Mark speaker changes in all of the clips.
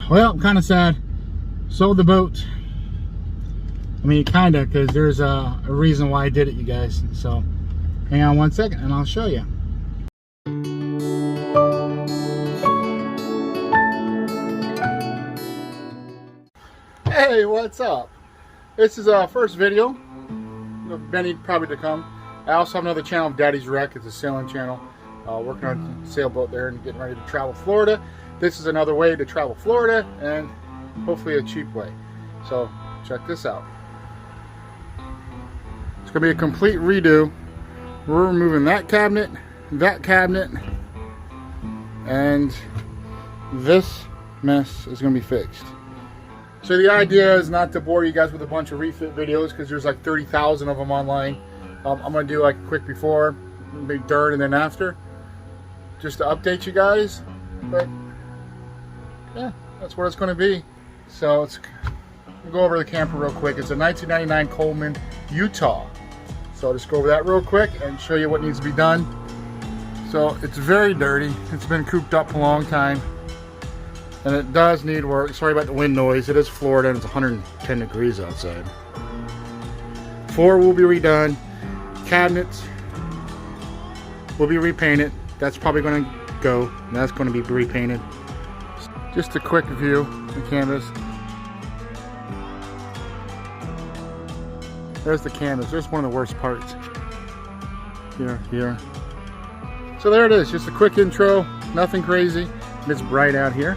Speaker 1: Well, I'm kind of sad. Sold the boat. I mean, kind of, because there's a reason why I did it, you guys. So, hang on one second, and I'll show you. Hey, what's up? This is our first video of many probably to come. I also have another channel, Daddy's Wreck. It's a sailing channel. Working on a sailboat there and getting ready to travel Florida. This is another way to travel Florida, and hopefully a cheap way. So check this out. It's gonna be a complete redo. We're removing that cabinet, and this mess is gonna be fixed. So the idea is not to bore you guys with a bunch of refit videos, because there's like 30,000 of them online. I'm gonna do like a quick before, big dirt, and then after, just to update you guys. But yeah, that's what it's going to be. So we'll go over the camper real quick. It's a 1999 Coleman, Utah. So I'll just go over that real quick and show you what needs to be done. So it's very dirty. It's been cooped up for a long time, and it does need work. Sorry about the wind noise. It is Florida and it's 110 degrees outside. Floor will be redone. Cabinets will be repainted. That's probably going to go. And that's going to be repainted. Just a quick view of the canvas. There's the canvas. There's one of the worst parts. Here. So there it is. Just a quick intro. Nothing crazy. It's bright out here.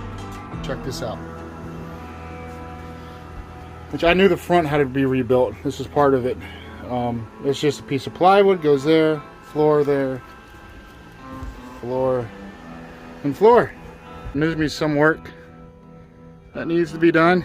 Speaker 1: Check this out. Which I knew the front had to be rebuilt. This is part of it. It's just a piece of plywood. Goes there. Floor there. Floor and floor. And there's me some work that needs to be done.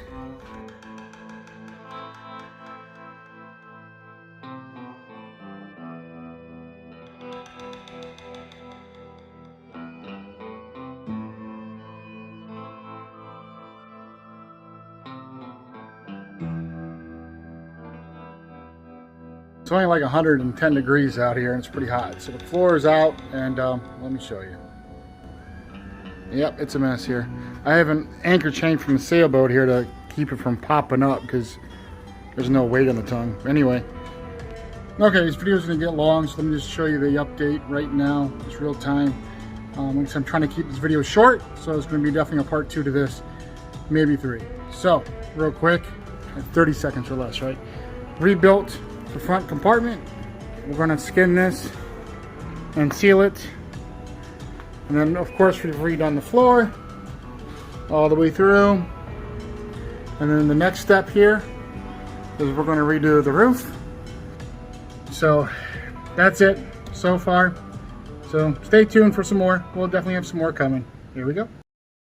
Speaker 1: It's only like 110 degrees out here and it's pretty hot. So the floor is out, and let me show you. Yep, it's a mess here. I have an anchor chain from the sailboat here to keep it from popping up because there's no weight on the tongue. Anyway, okay, this video is going to get long, so let me just show you the update right now. It's real time. I'm trying to keep this video short, so it's going to be definitely a part 2 to this, maybe 3. So, real quick, 30 seconds or less, right? Rebuilt the front compartment. We're going to skin this and seal it, and then of course we've redone the floor all the way through, and then the next step here is we're going to redo the roof. So that's it so far. So stay tuned for some more. We'll definitely have some more coming. Here we go.